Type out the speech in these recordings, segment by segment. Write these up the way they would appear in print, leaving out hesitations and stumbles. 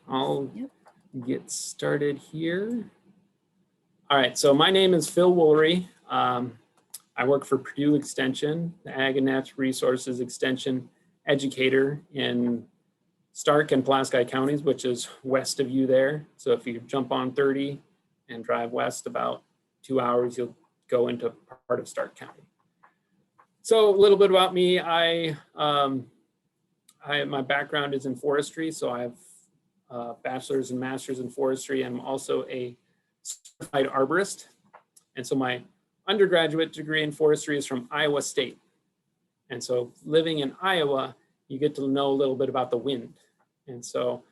I'll get started here. All right, so my name is Phil Woolery. I work for Purdue Extension, the Ag and Natural Resources Extension educator in Stark and Pulaski counties, which is west of you there. So if you jump on 30 and drive west about 2 hours, you'll go into part of Stark County. So a little bit about me. My background is in forestry, so I have bachelor's and master's in forestry. I'm also a certified arborist. And so my undergraduate degree in forestry is from Iowa State. And so living in Iowa, you get to know a little bit about the wind. And so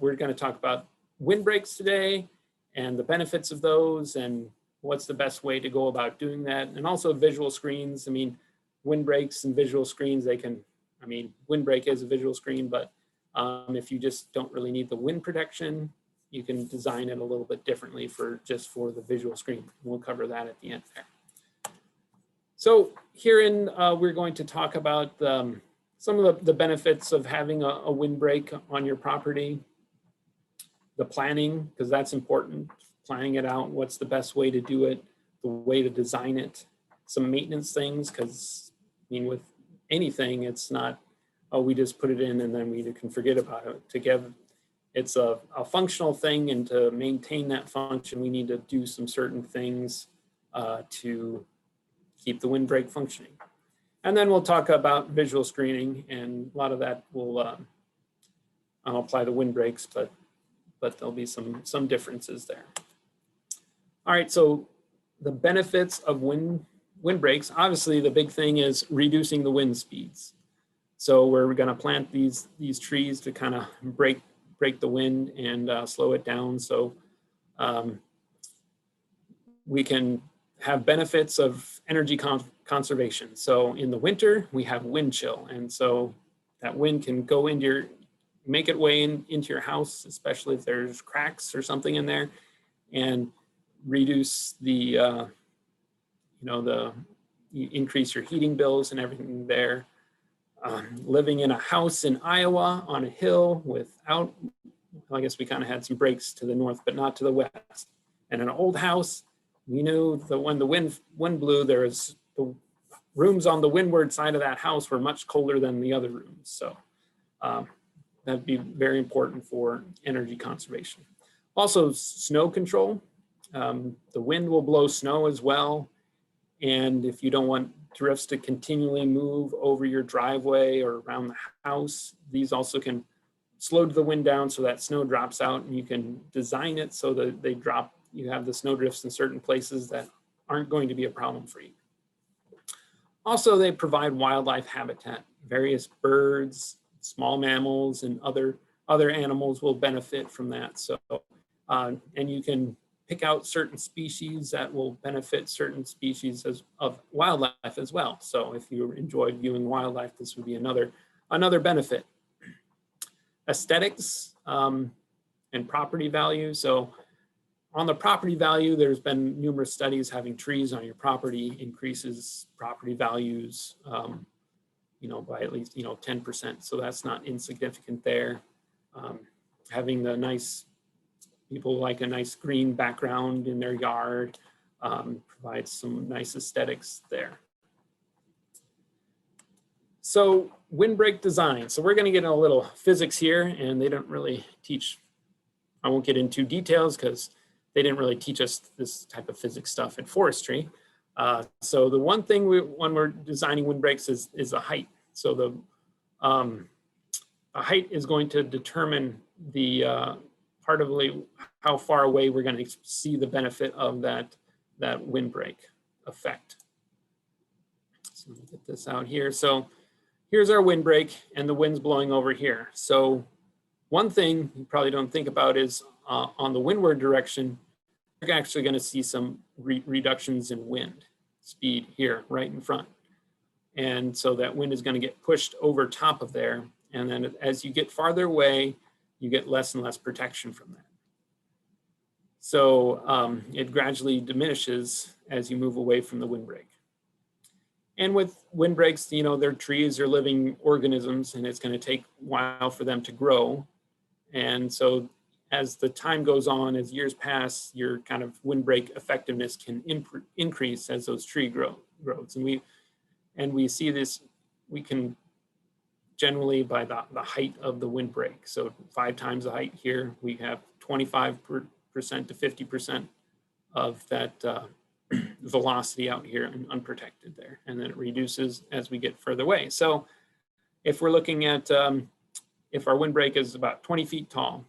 we're going to talk about windbreaks today and the benefits of those and what's the best way to go about doing that. And also visual screens. I mean, windbreaks and visual screens, windbreak is a visual screen, but if you just don't really need the wind protection, you can design it a little bit differently for the visual screen. We'll cover that at the end there. So herein, we're going to talk about some of the benefits of having a windbreak on your property, the planning, because that's important, planning it out, what's the best way to do it, the way to design it, some maintenance things, because with anything, it's not, oh, we just put it in and then we can forget about it. Together, it's a functional thing, and to maintain that function, we need to do some certain things to keep the windbreak functioning. And then we'll talk about visual screening, and a lot of that will, I'll apply the windbreaks, but there'll be some differences there. All right, so the benefits of windbreaks, obviously the big thing is reducing the wind speeds. So we're gonna plant these trees to kind of break the wind and slow it down. So we can have benefits of energy conservation. So in the winter, we have wind chill. And so that wind can go make it way into your house, especially if there's cracks or something in there, and reduce you increase your heating bills and everything there. Living in a house in Iowa on a hill without, I guess we kind of had some breaks to the north, but not to the west. And an old house, we knew that when the wind blew, the rooms on the windward side of that house were much colder than the other rooms. So that'd be very important for energy conservation. Also, snow control. The wind will blow snow as well. And if you don't want drifts to continually move over your driveway or around the house, these also can slow the wind down so that snow drops out, and you can design it so that you have the snow drifts in certain places that aren't going to be a problem for you. Also, they provide wildlife habitat. Various birds, small mammals, and other animals will benefit from that. So, and you can pick out certain species that will benefit certain species of wildlife as well. So if you enjoy viewing wildlife, this would be another benefit. Aesthetics and property value. So on the property value, there's been numerous studies having trees on your property increases property values, by at least 10%. So that's not insignificant there. Having the people like a nice green background in their yard, provides some nice aesthetics there. So windbreak design. So we're going to get in a little physics here, and they don't really teach, I won't get into details because they didn't really teach us this type of physics stuff in forestry. So the one thing when we're designing windbreaks is the height. So the height is going to determine the how far away we're going to see the benefit of that windbreak effect. So let me get this out here. So here's our windbreak, and the wind's blowing over here. So one thing you probably don't think about is on the windward direction, you're actually going to see some reductions in wind speed here right in front. And so that wind is going to get pushed over top of there. And then as you get farther away, you get less and less protection from that. So it gradually diminishes as you move away from the windbreak. And with windbreaks, they're trees, they're living organisms, and it's going to take a while for them to grow. And so as the time goes on, as years pass, your kind of windbreak effectiveness can increase as those tree grows. And we see this, we can generally by the height of the windbreak. So 5 times the height here, we have 25% to 50% of that velocity out here and unprotected there. And then it reduces as we get further away. So if we're looking at, if our windbreak is about 20 feet tall,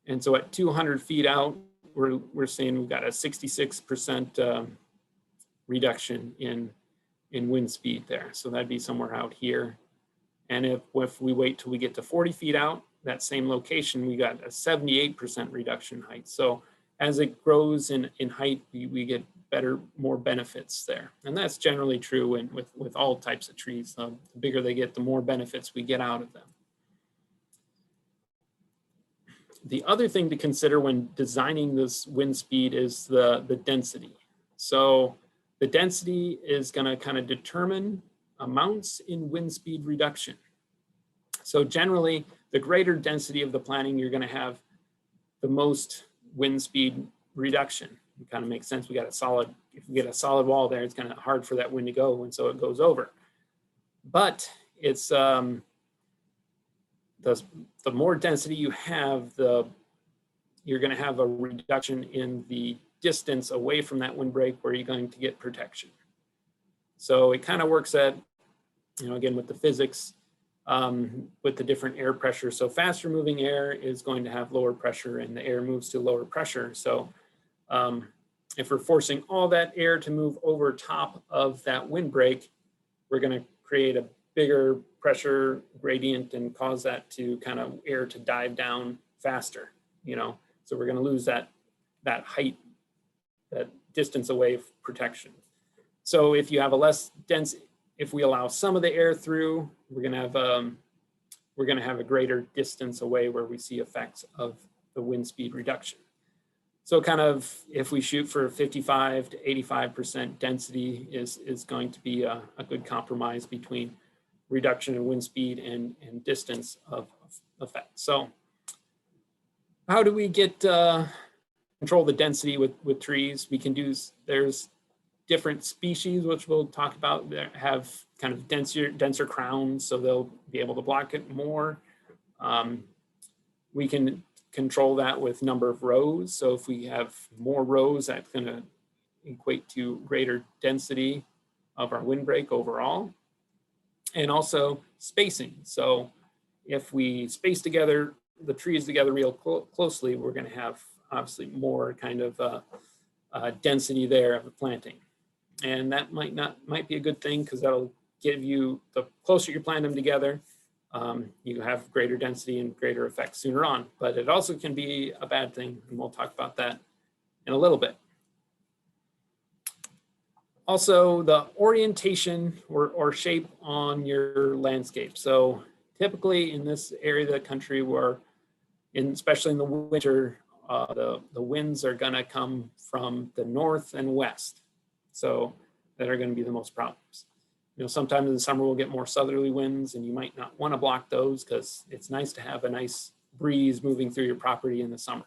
and so at 200 feet out, we're seeing we've got a 66% reduction in wind speed there. So that'd be somewhere out here. And if we wait till we get to 40 feet out, that same location, we got a 78% reduction in height. So as it grows in height, we get more benefits there. And that's generally true with all types of trees. The bigger they get, the more benefits we get out of them. The other thing to consider when designing this wind speed is the density. So the density is going to kind of determine amounts in wind speed reduction. So generally, the greater density of the planting, you're going to have the most wind speed reduction. It kind of makes sense. If we get a solid wall there, it's kind of hard for that wind to go, and so it goes over. But it's the more density you have, you're going to have a reduction in the distance away from that windbreak where you're going to get protection. So it kind of works at, again, with the physics, with the different air pressure. So faster moving air is going to have lower pressure, and the air moves to lower pressure. So if we're forcing all that air to move over top of that windbreak, we're going to create a bigger pressure gradient and cause that to kind of air to dive down faster, So we're going to lose that height, that distance away of protection. So if you have a less dense, if we allow some of the air through, we're going to have a greater distance away where we see effects of the wind speed reduction. So kind of if we shoot for 55 to 85% density is going to be a good compromise between reduction in wind speed and distance of effect. So how do we get control the density with trees? We can do, there's different species, which we'll talk about, that have kind of denser crowns, so they'll be able to block it more. We can control that with number of rows. So if we have more rows, that's going to equate to greater density of our windbreak overall. And also spacing. So if we space together the trees together real closely, we're going to have obviously more kind of density there of the planting. And that might be a good thing, because that'll give you, the closer you plant them together, you have greater density and greater effect sooner on. But it also can be a bad thing, and we'll talk about that in a little bit. Also, the orientation or shape on your landscape. So typically in this area of the country, especially in the winter, the winds are going to come from the north and west. So that are going to be the most problems. Sometimes in the summer we'll get more southerly winds, and you might not want to block those, because it's nice to have a nice breeze moving through your property in the summer.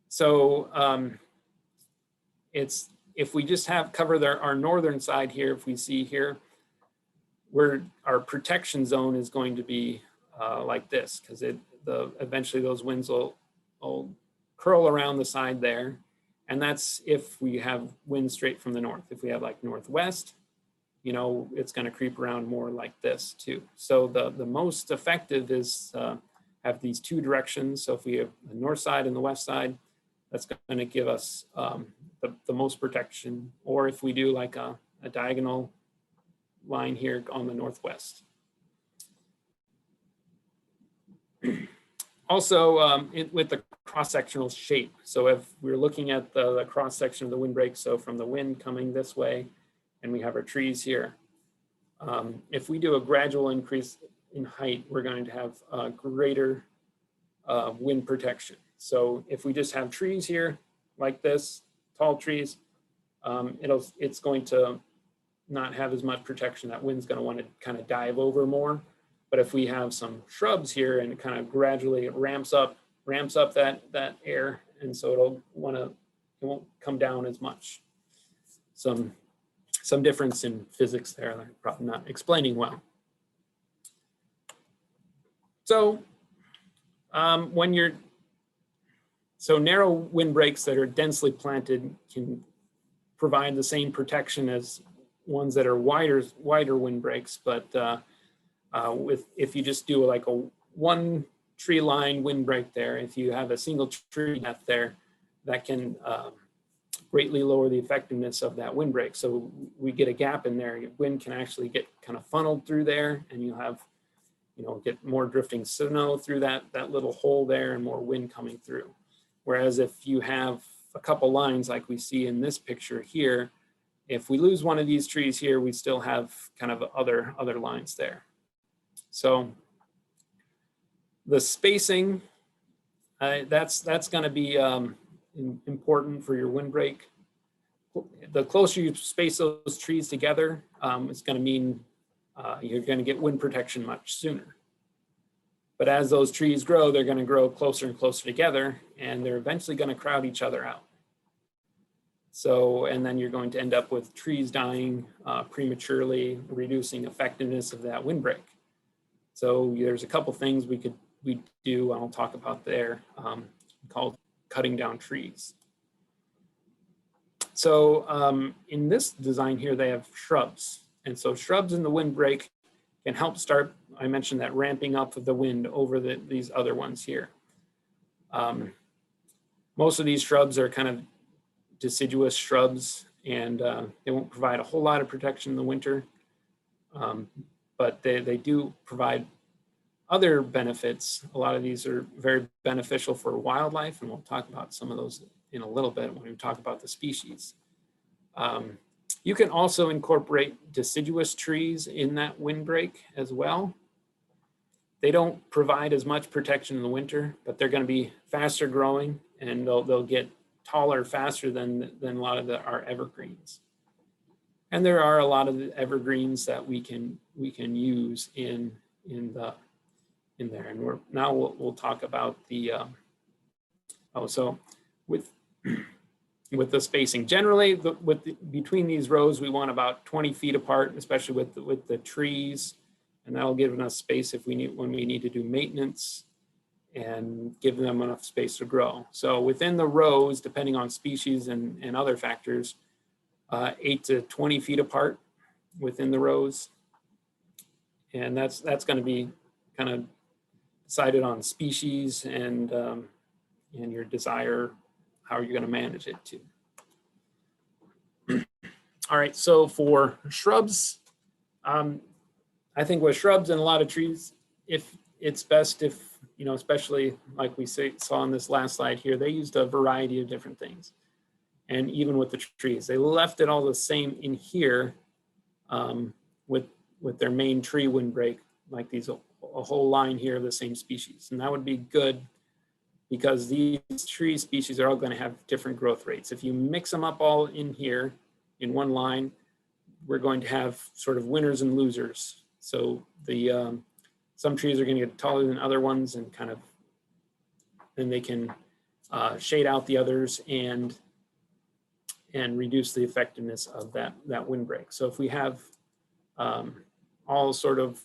So if we just cover our northern side here, if we see here, where our protection zone is going to be like this, because eventually those winds will curl around the side there. And that's if we have wind straight from the north. If we have like northwest, it's going to creep around more like this too. So the most effective is have these two directions. So if we have the north side and the west side, that's going to give us the most protection. Or if we do like a diagonal line here on the northwest. Also, with the cross-sectional shape. So if we're looking at the cross-section of the windbreak, so from the wind coming this way, and we have our trees here, if we do a gradual increase in height, we're going to have greater wind protection. So if we just have trees here like this, tall trees, it's going to not have as much protection. That wind's going to want to kind of dive over more. But if we have some shrubs here and it kind of gradually ramps up that air, and so it won't come down as much. Some difference in physics there that I'm probably not explaining well. So narrow windbreaks that are densely planted can provide the same protection as ones that are wider windbreaks, but if you just do like a one tree line windbreak there, if you have a single tree depth there, that can greatly lower the effectiveness of that windbreak. So we get a gap in there, wind can actually get kind of funneled through there, and you'll have, get more drifting snow through that little hole there and more wind coming through. Whereas if you have a couple lines like we see in this picture here, if we lose one of these trees here, we still have kind of other lines there. So the spacing, that's going to be important for your windbreak. The closer you space those trees together, it's going to mean you're going to get wind protection much sooner. But as those trees grow, they're going to grow closer and closer together, and they're eventually going to crowd each other out. So, and then you're going to end up with trees dying prematurely, reducing effectiveness of that windbreak. So there's a couple things we do, I'll talk about there, called cutting down trees. So in this design here, they have shrubs. And so shrubs in the windbreak can help start, I mentioned that ramping up of the wind over these other ones here. Most of these shrubs are kind of deciduous shrubs, and they won't provide a whole lot of protection in the winter, but they do provide other benefits. A lot of these are very beneficial for wildlife, and we'll talk about some of those in a little bit when we talk about the species. You can also incorporate deciduous trees in that windbreak as well. They don't provide as much protection in the winter, but they're going to be faster growing, and they'll get taller faster than a lot of our evergreens. And there are a lot of the evergreens that we can use in there. And we'll talk about the with the spacing. Generally, between these rows, we want about 20 feet apart, especially with the trees, and that'll give enough space when we need to do maintenance and give them enough space to grow. So within the rows, depending on species and other factors, 8 to 20 feet apart within the rows, and that's going to be kind of decided on species and your desire, how you're going to manage it too. All right, so for shrubs, I think with shrubs and a lot of trees, if it's best if, especially like we saw on this last slide here, they used a variety of different things. And even with the trees, they left it all the same in here with their main tree windbreak, like a whole line here of the same species. And that would be good because these tree species are all going to have different growth rates. If you mix them up all in here in one line, we're going to have sort of winners and losers. So some trees are going to get taller than other ones, and then they can shade out the others and reduce the effectiveness of that windbreak. So if we have all sort of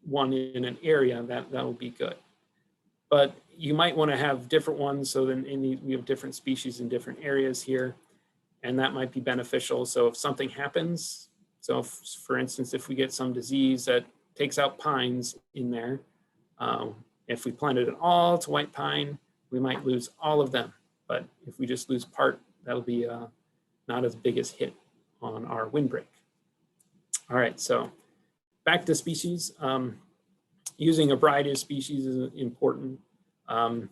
one in an area, that will be good. But you might want to have different ones, so then we have different species in different areas here, and that might be beneficial. So if something happens, so for instance, if we get some disease that takes out pines in there, if we planted it all to white pine, we might lose all of them. But if we just lose part, that'll be not as big as hit on our windbreak. All right, so back to species. Using a variety of species is important.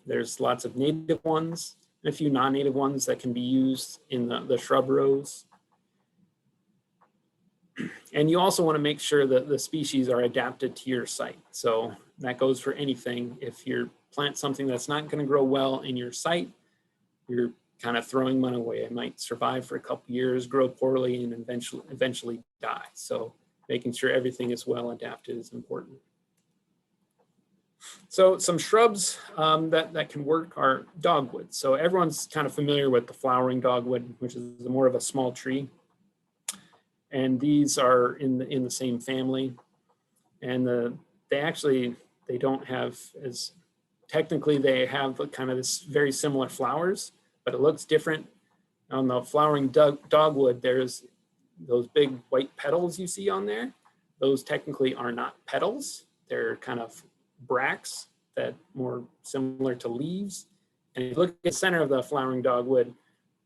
There's lots of native ones and a few non-native ones that can be used in the shrub rows. And you also want to make sure that the species are adapted to your site. So that goes for anything. If you plant something that's not going to grow well in your site, you're kind of throwing money away. It might survive for a couple years, grow poorly, and eventually die. So making sure everything is well adapted is important. So some shrubs that can work are dogwoods. So everyone's kind of familiar with the flowering dogwood, which is more of a small tree. And these are in the same family. And they don't have as, technically they have kind of this very similar flowers, but it looks different. On the flowering dogwood, there's those big white petals you see on there. Those technically are not petals. They're kind of bracts that more similar to leaves. And if you look at the center of the flowering dogwood,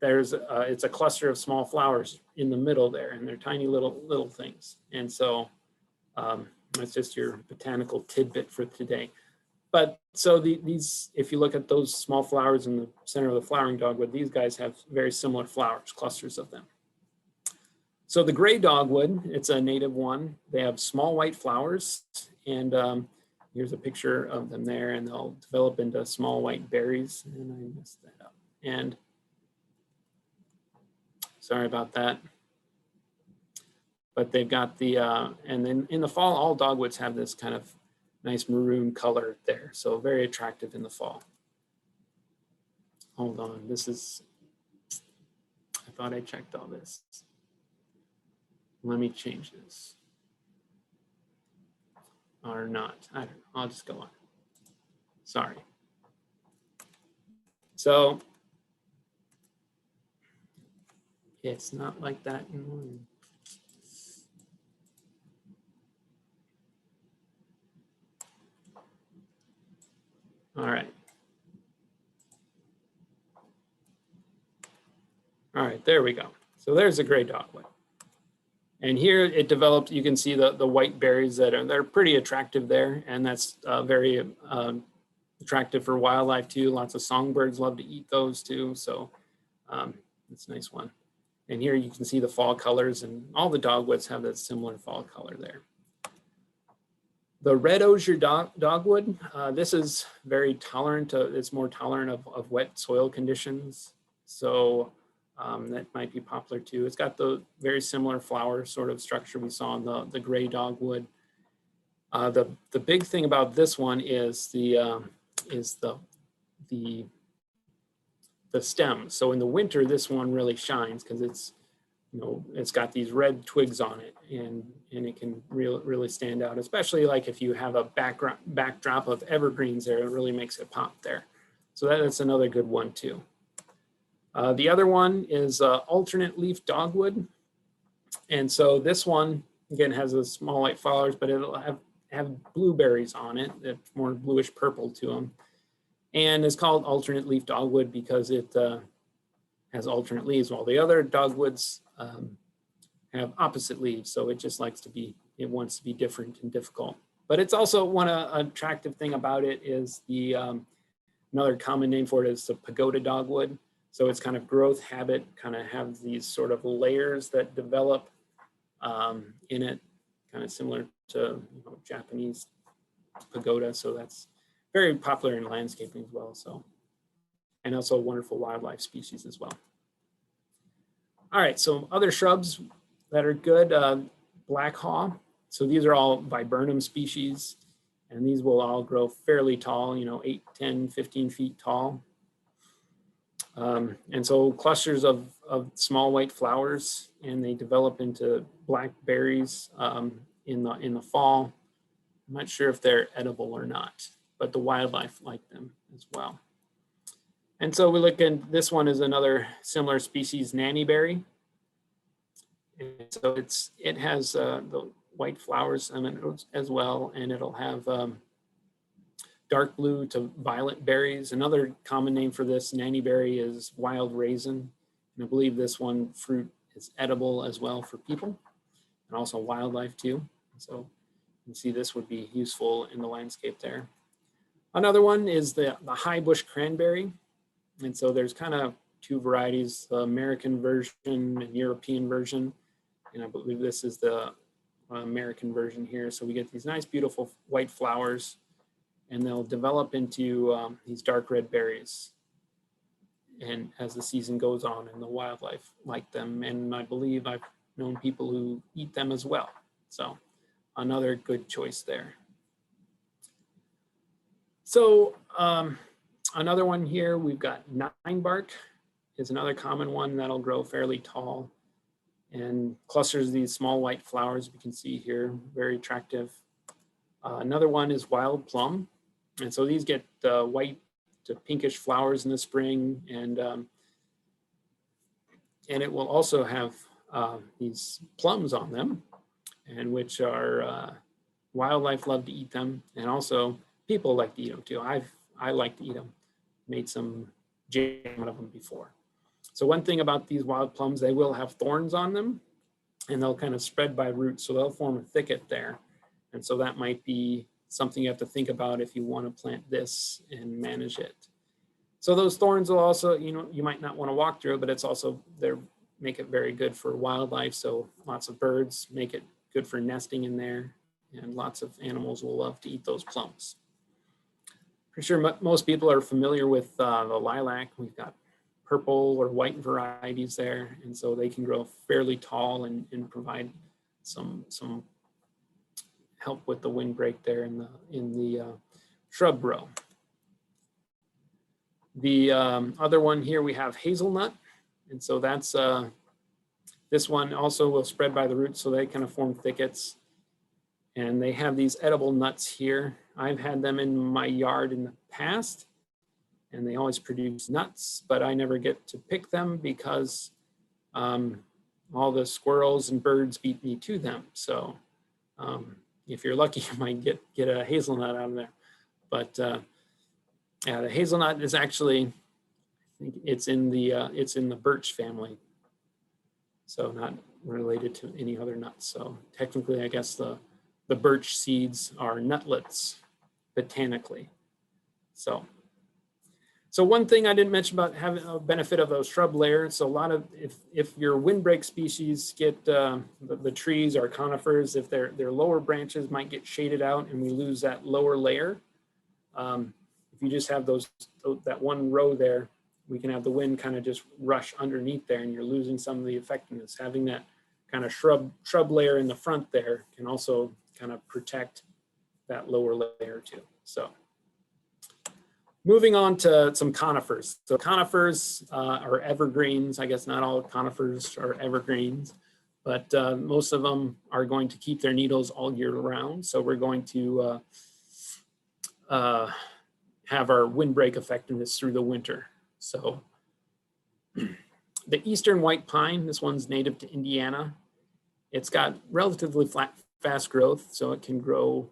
it's a cluster of small flowers in the middle there, and they're tiny little things. And so that's just your botanical tidbit for today. But so these, if you look at those small flowers in the center of the flowering dogwood, these guys have very similar flowers, clusters of them. So the gray dogwood, it's a native one. They have small white flowers, and here's a picture of them there, and they'll develop into small white berries. And I messed that up. And sorry about that. But they've got the, and then in the fall, all dogwoods have this kind of nice maroon color there. So very attractive in the fall. Hold on, I thought I checked all this. Let me change this. Or not, I don't know, I'll just go on. Sorry. So it's not like that anymore. All right. All right, there we go. So there's a gray dogwood. And here it developed, you can see the white berries they're pretty attractive there. And that's very attractive for wildlife too. Lots of songbirds love to eat those too. So it's a nice one. And here you can see the fall colors, and all the dogwoods have that similar fall color there. The red osier dogwood, this is very tolerant, it's more tolerant of wet soil conditions. So that might be popular too. It's got the very similar flower sort of structure we saw in the gray dogwood. The big thing about this one is the stem. So in the winter, this one really shines because it's got these red twigs on it, and it can really stand out, especially like if you have a backdrop of evergreens there, it really makes it pop there. So that's another good one too. The other one is alternate leaf dogwood. And so this one, again, has a small white flowers, but it'll have blueberries on it. It's more bluish purple to them. And it's called alternate leaf dogwood because it has alternate leaves, while the other dogwoods have opposite leaves. So it just wants to be different and difficult. But it's also one attractive thing about it is another common name for it is the Pagoda Dogwood. So it's kind of growth habit, kind of have these sort of layers that develop in it, kind of similar to Japanese pagoda. So that's very popular in landscaping as well. So, and also a wonderful wildlife species as well. All right, so other shrubs that are good, black haw. So these are all viburnum species, and these will all grow fairly tall, 8, 10, 15 feet tall. And so clusters of small white flowers, and they develop into black berries in the fall. I'm not sure if they're edible or not, but the wildlife like them as well. And so we look at this one is another similar species, Nanny Berry. And so it has the white flowers in it as well, and it'll have dark blue to violet berries. Another common name for this Nanny Berry is wild raisin. And I believe this one fruit is edible as well for people and also wildlife too. So you can see this would be useful in the landscape there. Another one is the high bush cranberry. And so there's kind of two varieties, the American version and European version. And I believe this is the American version here. So we get these nice, beautiful white flowers, and they'll develop into these dark red berries. And as the season goes on, and the wildlife like them. And I believe I've known people who eat them as well. So another good choice there. So another one here, we've got nine bark is another common one that'll grow fairly tall and clusters these small white flowers you can see here, very attractive. Another one is wild plum. And so these get white to pinkish flowers in the spring, and it will also have these plums on them, and which are wildlife love to eat them, and also people like to eat them too. I like to eat them. Made some jam out of them before. So one thing about these wild plums, they will have thorns on them, and they'll kind of spread by roots, so they'll form a thicket there. And so that might be something you have to think about if you want to plant this and manage it. So those thorns will also, you might not want to walk through it, but it's also, they make it very good for wildlife. So lots of birds make it good for nesting in there, and lots of animals will love to eat those plums. Pretty sure most people are familiar with the lilac. We've got purple or white varieties there, and so they can grow fairly tall and provide some help with the windbreak there in the shrub row. The other one here, we have hazelnut, and so that's this one also will spread by the roots, so they kind of form thickets, and they have these edible nuts here. I've had them in my yard in the past, and they always produce nuts, but I never get to pick them because all the squirrels and birds beat me to them. So if you're lucky, you might get a hazelnut out of there. But yeah, the hazelnut is actually, I think it's in the birch family, so not related to any other nuts. So technically, I guess the birch seeds are nutlets botanically. So one thing I didn't mention about having a benefit of those shrub layers. So a lot of, if your windbreak species get the trees or conifers, if their lower branches might get shaded out and we lose that lower layer. If you just have that one row there, we can have the wind kind of just rush underneath there, and you're losing some of the effectiveness. Having that kind of shrub layer in the front there can also kind of protect that lower layer too. So moving on to some conifers. So conifers are evergreens. I guess not all conifers are evergreens, but most of them are going to keep their needles all year round. So we're going to have our windbreak effectiveness through the winter. So the eastern white pine, this one's native to Indiana. It's got relatively fast growth, so it can grow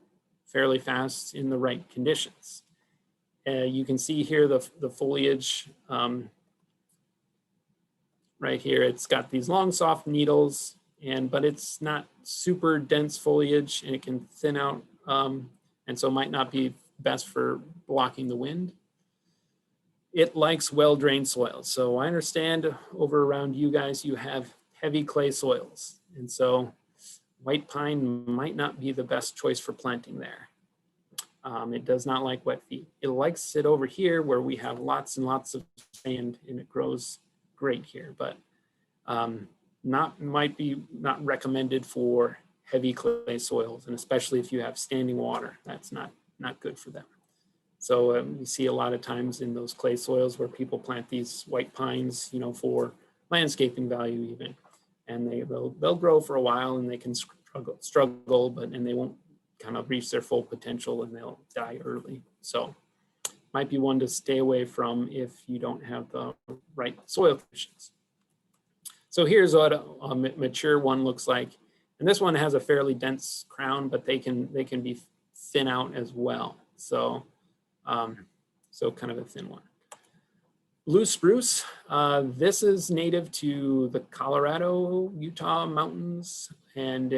fairly fast in the right conditions. You can see here the foliage right here. It's got these long, soft needles, but it's not super dense foliage, and it can thin out, and so might not be best for blocking the wind. It likes well-drained soils. So I understand over around you guys, you have heavy clay soils, and so white pine might not be the best choice for planting there. It does not like wet feet. It likes it over here where we have lots and lots of sand, and it grows great here, but might be not recommended for heavy clay soils, and especially if you have standing water, that's not good for them. So we see a lot of times in those clay soils where people plant these white pines, for landscaping value even, and they'll grow for a while, and they can struggle, and they won't kind of reach their full potential, and they'll die early. So might be one to stay away from if you don't have the right soil conditions. So here's what a mature one looks like, and this one has a fairly dense crown, but they can be thin out as well. So kind of a thin one. Blue spruce, this is native to the Colorado, Utah mountains, and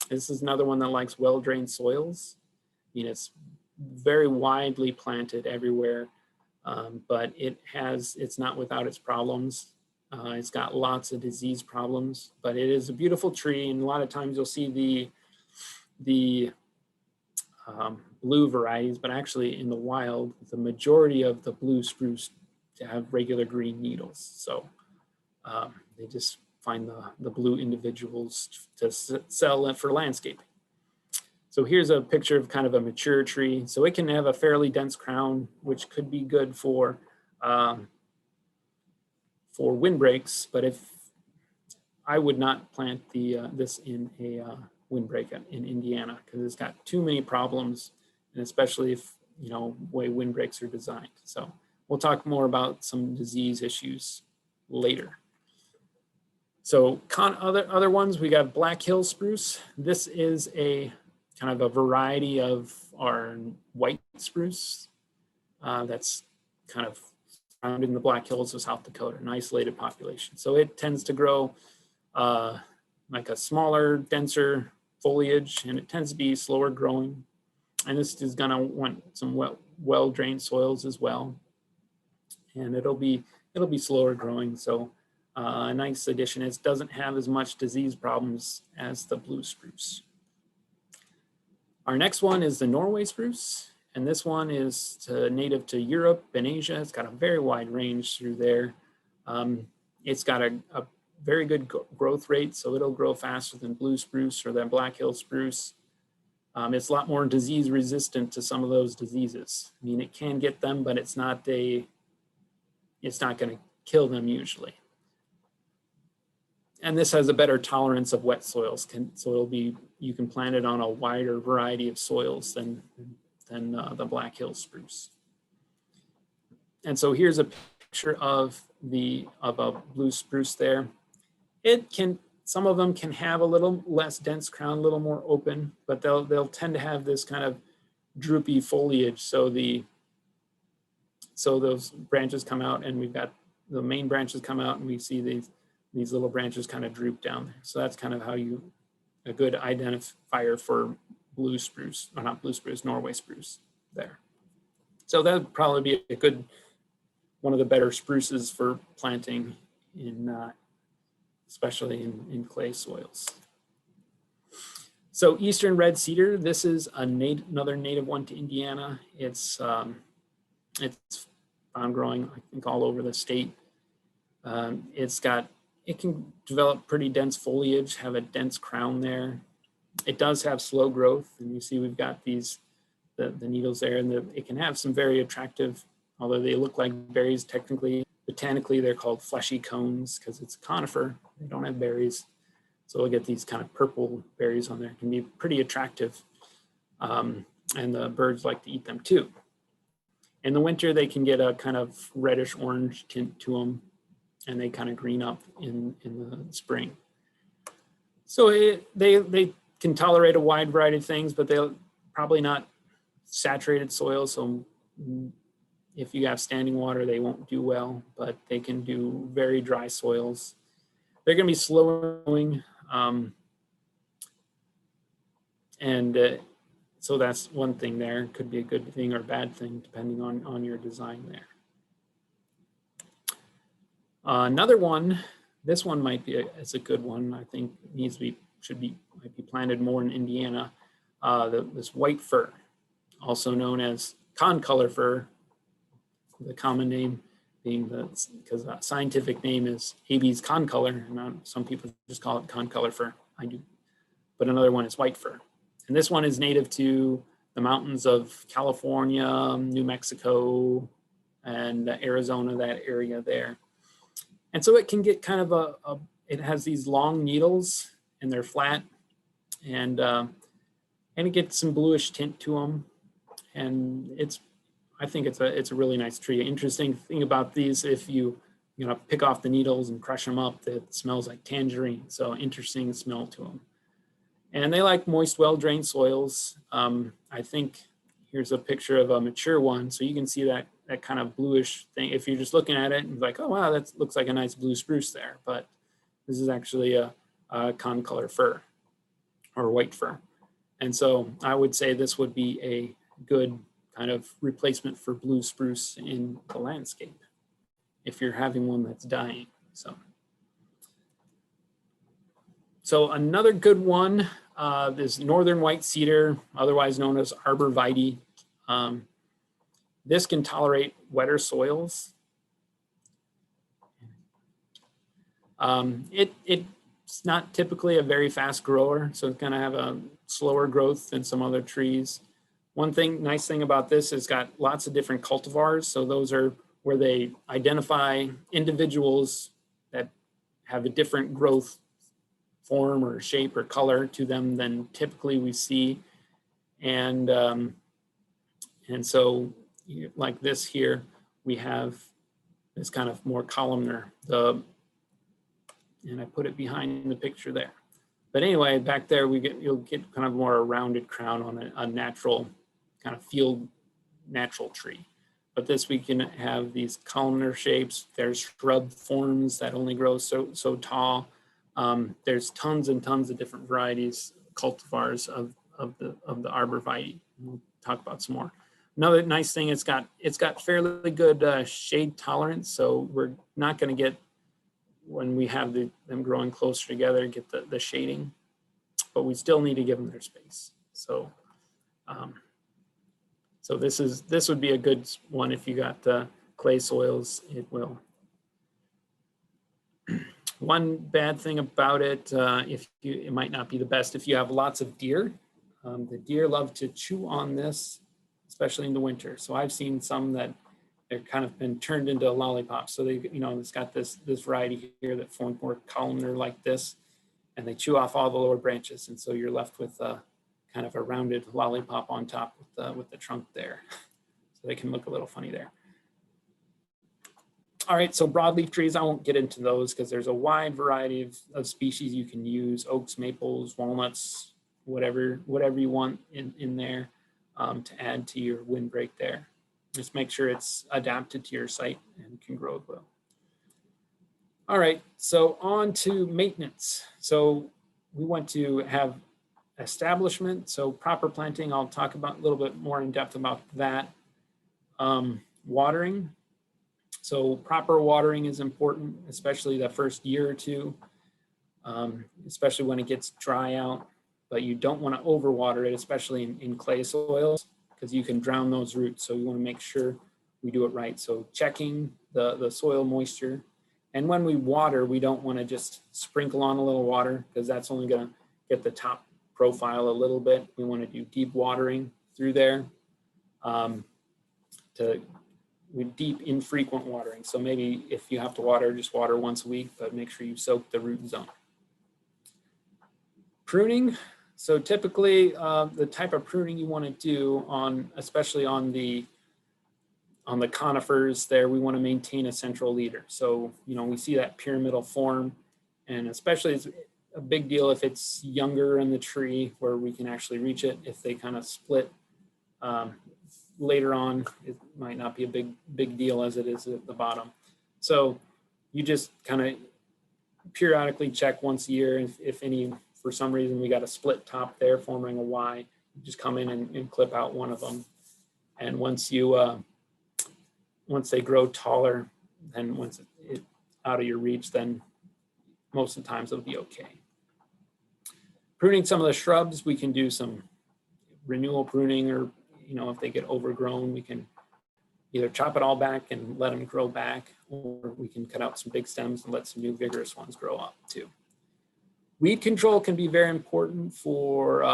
this is another one that likes well-drained soils. It's very widely planted everywhere, but it's not without its problems. It's got lots of disease problems, but it is a beautiful tree, and a lot of times you'll see the blue varieties, but actually in the wild, the majority of the blue spruce have regular green needles. So they just find the blue individuals to sell it for landscaping. So here's a picture of kind of a mature tree. So it can have a fairly dense crown, which could be good for windbreaks. But if I would not plant this in a windbreak in Indiana, because it's got too many problems, and especially if way windbreaks are designed. So we'll talk more about some disease issues later. So other ones, we got Black Hill spruce. This is a kind of a variety of our white spruce that's kind of found in the Black Hills of South Dakota, an isolated population. So it tends to grow like a smaller, denser foliage, and it tends to be slower growing. And this is gonna want some well-drained soils as well. And it'll be slower growing. So a nice addition. It doesn't have as much disease problems as the blue spruce. Our next one is the Norway spruce. And this one is native to Europe and Asia. It's got a very wide range through there. It's got a very good growth rate, so it'll grow faster than blue spruce or than Black Hill spruce. It's a lot more disease resistant to some of those diseases. I mean, it can get them, but it's not going to kill them usually. And this has a better tolerance of wet soils, so you can plant it on a wider variety of soils than the Black Hill spruce. And so here's a picture of a blue spruce there. Some of them can have a little less dense crown, a little more open, but they'll tend to have this kind of droopy foliage. So those branches come out, and we've got the main branches come out, and we see these little branches kind of droop down there. So that's kind of a good identifier for blue spruce, or not blue spruce, Norway spruce there. So that would probably be one of the better spruces for planting especially in clay soils. So Eastern red cedar, this is another native one to Indiana. It's found growing, I think, all over the state. It can develop pretty dense foliage, have a dense crown there. It does have slow growth, and you see we've got the needles there, and it can have some very attractive, although they look like berries technically. Botanically, they're called fleshy cones because it's a conifer. They don't have berries. So we'll get these kind of purple berries on there. It can be pretty attractive. And the birds like to eat them too. In the winter, they can get a kind of reddish orange tint to them, and they kind of green up in the spring. So they can tolerate a wide variety of things, but they'll probably not saturated soil. So if you have standing water, they won't do well, but they can do very dry soils. They're going to be slower growing. So that's one thing there. Could be a good thing or a bad thing, depending on your design there. Another one, this one might be it's a good one. I think might be planted more in Indiana. This white fir, also known as concolor fir. The common name being because the scientific name is Abies concolor, and some people just call it concolor fir. I do, but another one is white fir, and this one is native to the mountains of California, New Mexico, and Arizona, that area there. And so it can get kind of it has these long needles, and they're flat, and it gets some bluish tint to them, and I think it's a really nice tree. Interesting thing about these, if you pick off the needles and crush them up, it smells like tangerine. So interesting smell to them. And they like moist, well-drained soils. I think here's a picture of a mature one. So you can see that kind of bluish thing. If you're just looking at it and like, oh, wow, that looks like a nice blue spruce there. But this is actually a concolor fir or white fir. And so I would say this would be a good kind of replacement for blue spruce in the landscape if you're having one that's dying. So another good one is northern white cedar, otherwise known as Arborvitae. This can tolerate wetter soils. It's not typically a very fast grower, so it's going to have a slower growth than some other trees. One nice thing about this is got lots of different cultivars. So those are where they identify individuals that have a different growth form or shape or color to them than typically we see. And so like this here, we have this kind of more columnar, and I put it behind the picture there. But anyway, back there, you'll get kind of more a rounded crown on a natural kind of field natural tree. But this we can have these columnar shapes. There's shrub forms that only grow so tall. There's tons and tons of different varieties, cultivars of the Arborvitae. We'll talk about some more. Another nice thing, it's got fairly good shade tolerance. So we're not going to get, when we have them growing closer together, get the shading, but we still need to give them their space. So, so this would be a good one if you got clay soils. It will. One bad thing about it, it might not be the best if you have lots of deer. The deer love to chew on this, especially in the winter. So I've seen some that they're kind of been turned into lollipops. So it's got this variety here that forms more columnar like this, and they chew off all the lower branches. And so you're left with kind of a rounded lollipop on top with the trunk there. So they can look a little funny there. All right, so broadleaf trees, I won't get into those because there's a wide variety of species you can use: oaks, maples, walnuts, whatever you want in there to add to your windbreak there. Just make sure it's adapted to your site and can grow well. All right, so on to maintenance. So we want to have establishment, so proper planting. I'll talk about a little bit more in depth about that. Watering. So proper watering is important, especially the first year or two, especially when it gets dry out, but you don't want to overwater it, especially in clay soils, because you can drown those roots. So you want to make sure we do it right. So checking the soil moisture. And when we water, we don't want to just sprinkle on a little water, because that's only going to get the top profile a little bit. We want to do deep watering through there, with deep infrequent watering. So maybe if you have to water, just water once a week, but make sure you soak the root zone. Pruning. So typically the type of pruning you want to do especially on the conifers there, we want to maintain a central leader. So, we see that pyramidal form, and especially it's a big deal if it's younger in the tree where we can actually reach it. If they kind of split later on, it might not be a big deal as it is at the bottom. So you just kind of periodically check once a year. If any, for some reason, we got a split top there forming a Y, you just come in and clip out one of them. And once they grow taller, then once it's out of your reach, then most of the times it'll be okay. Pruning some of the shrubs, we can do some renewal pruning, or if they get overgrown, we can either chop it all back and let them grow back, or we can cut out some big stems and let some new vigorous ones grow up too. Weed control can be very important for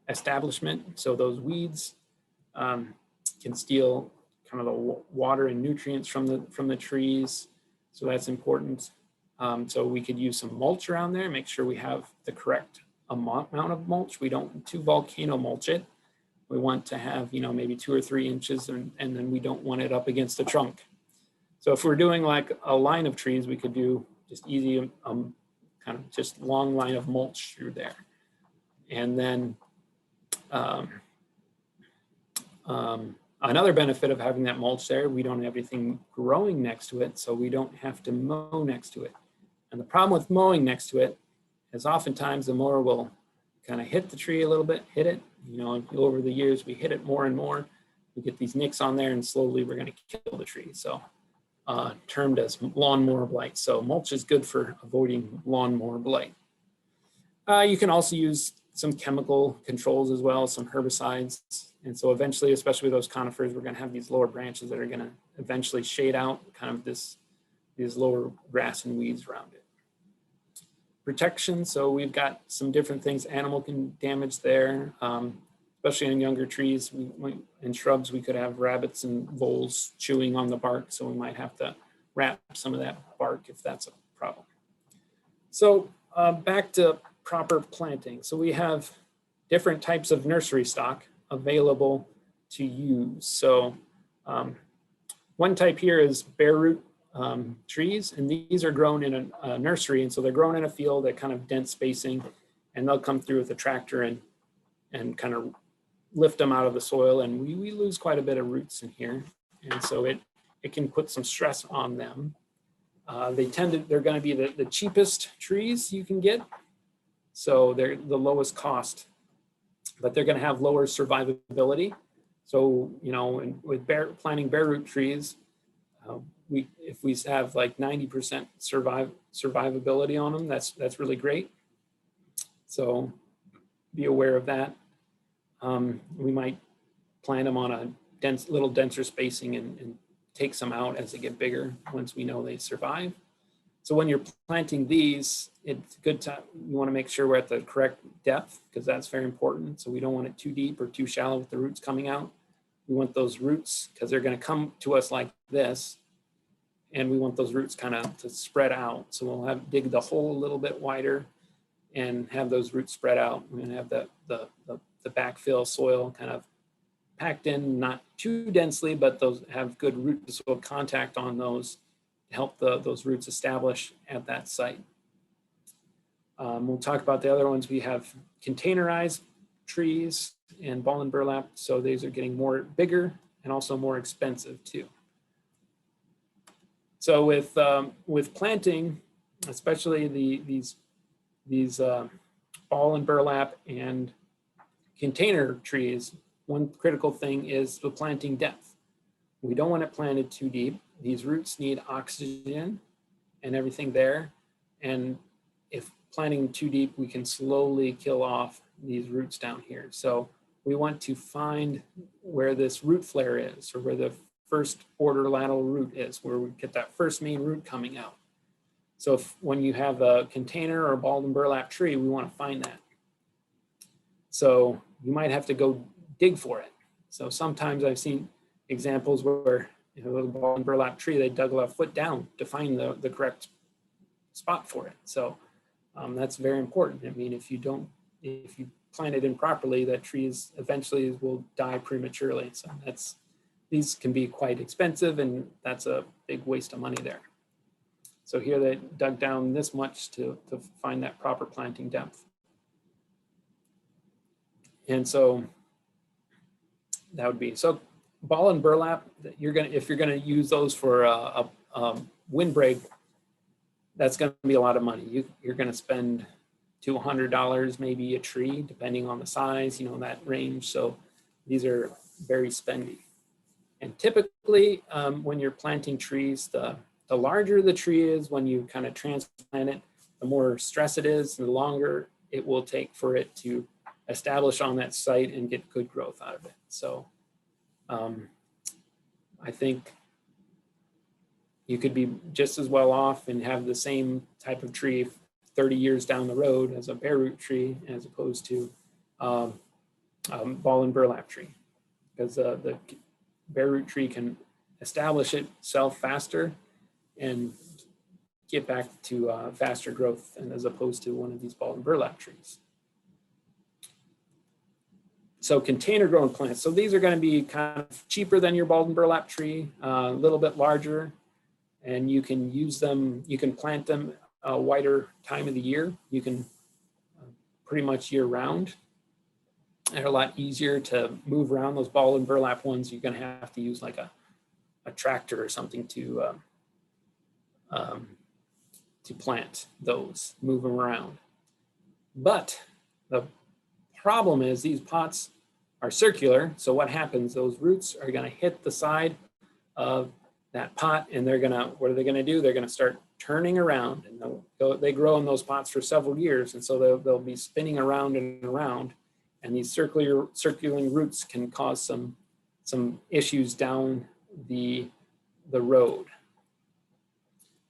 establishment. So those weeds can steal kind of the water and nutrients from the trees. So that's important. So we could use some mulch around there, make sure we have the correct amount of mulch. We don't too volcano mulch it. We want to have, maybe 2 or 3 inches, and then we don't want it up against the trunk. So if we're doing like a line of trees, we could do just easy, kind of just long line of mulch through there. And then another benefit of having that mulch there, we don't have anything growing next to it, so we don't have to mow next to it. And the problem with mowing next to it is oftentimes the mower will kind of hit the tree a little bit, hit it. Over the years, we hit it more and more. We get these nicks on there, and slowly we're going to kill the tree. So termed as lawnmower blight. So mulch is good for avoiding lawnmower blight. You can also use some chemical controls as well, some herbicides. And so eventually, especially with those conifers, we're going to have these lower branches that are going to eventually shade out kind of these lower grass and weeds around it. protection. So we've got some different things animal can damage there, especially on younger trees. In shrubs, we could have rabbits and voles chewing on the bark. So we might have to wrap some of that bark if that's a problem. So back to proper planting. So we have different types of nursery stock available to use. So one type here is bare root trees, and these are grown in a nursery, and so they're grown in a field at kind of dense spacing, and they'll come through with a tractor and kind of lift them out of the soil, and we lose quite a bit of roots in here, and so it can put some stress on them. They're going to be the cheapest trees you can get, so they're the lowest cost, but they're going to have lower survivability. So, you know, with planting bare root trees, if we have like 90% survivability on them, that's really great. So be aware of that. We might plant them on a little denser spacing and take some out as they get bigger once we know they survive. So when you're planting these, it's good to, you want to make sure we're at the correct depth, because that's very important. So we don't want it too deep or too shallow with the roots coming out. We want those roots, because they're going to come to us like this, and we want those roots kind of to spread out. So we'll dig the hole a little bit wider and have those roots spread out. We're going to have the backfill soil kind of packed in, not too densely, but those have good root to soil contact on those to help those roots establish at that site. We'll talk about the other ones. We have containerized trees and ball and burlap. So these are getting bigger and also more expensive too. So with planting, especially these ball and burlap and container trees, one critical thing is the planting depth. We don't want it planted too deep. These roots need oxygen and everything there. And if planting too deep, we can slowly kill off these roots down here. So we want to find where this root flare is, or where the first order lateral root is, where we get that first main root coming out. So when you have a container or a ball and burlap tree, we want to find that. So you might have to go dig for it. So sometimes I've seen examples where, you know, the ball and burlap tree, they dug a foot down to find the correct spot for it. So that's very important. I mean, if you plant it improperly, that trees eventually will die prematurely. So these can be quite expensive, and that's a big waste of money there. So here they dug down this much to find that proper planting depth. And so that would be, so ball and burlap, if you're gonna use those for a windbreak, that's gonna be a lot of money. You're gonna spend $200 maybe a tree, depending on the size, you know, that range. So these are very spendy. And typically when you're planting trees, the larger the tree is when you kind of transplant it, the more stress it is, and the longer it will take for it to establish on that site and get good growth out of it. So I think you could be just as well off and have the same type of tree 30 years down the road as a bare root tree, as opposed to ball and burlap tree, because the bare root tree can establish itself faster and get back to faster growth, and as opposed to one of these ball and burlap trees. So container grown plants. So these are going to be kind of cheaper than your ball and burlap tree, a little bit larger, and you can use them, you can plant them a wider time of the year. You can pretty much year round. They're a lot easier to move around. Those ball and burlap ones, you're going to have to use like a tractor or something to plant those, move them around. But the problem is these pots are circular. So what happens? Those roots are going to hit the side of that pot, and what are they going to do? They're going to start turning around, and they grow in those pots for several years. And so they'll be spinning around and around. And these circulating roots can cause some issues down the road.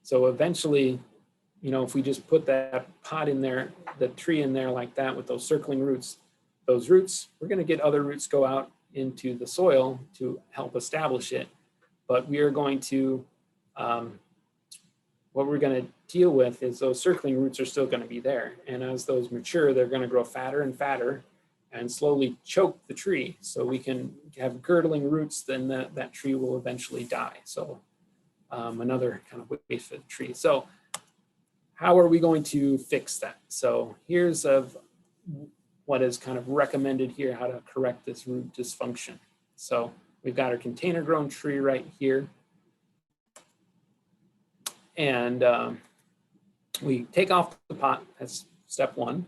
So eventually you know, if we just put that pot in there, the tree in there like that with those circling roots, those roots, we're going to get other roots go out into the soil to help establish it. But we are going to, what we're going to deal with is those circling roots are still going to be there. And as those mature, they're going to grow fatter and fatter and slowly choke the tree. So we can have girdling roots, then that tree will eventually die. So another kind of waste for the tree. So how are we going to fix that? So here's what is kind of recommended here, how to correct this root dysfunction. So we've got our container grown tree right here. And we take off the pot, that's step one,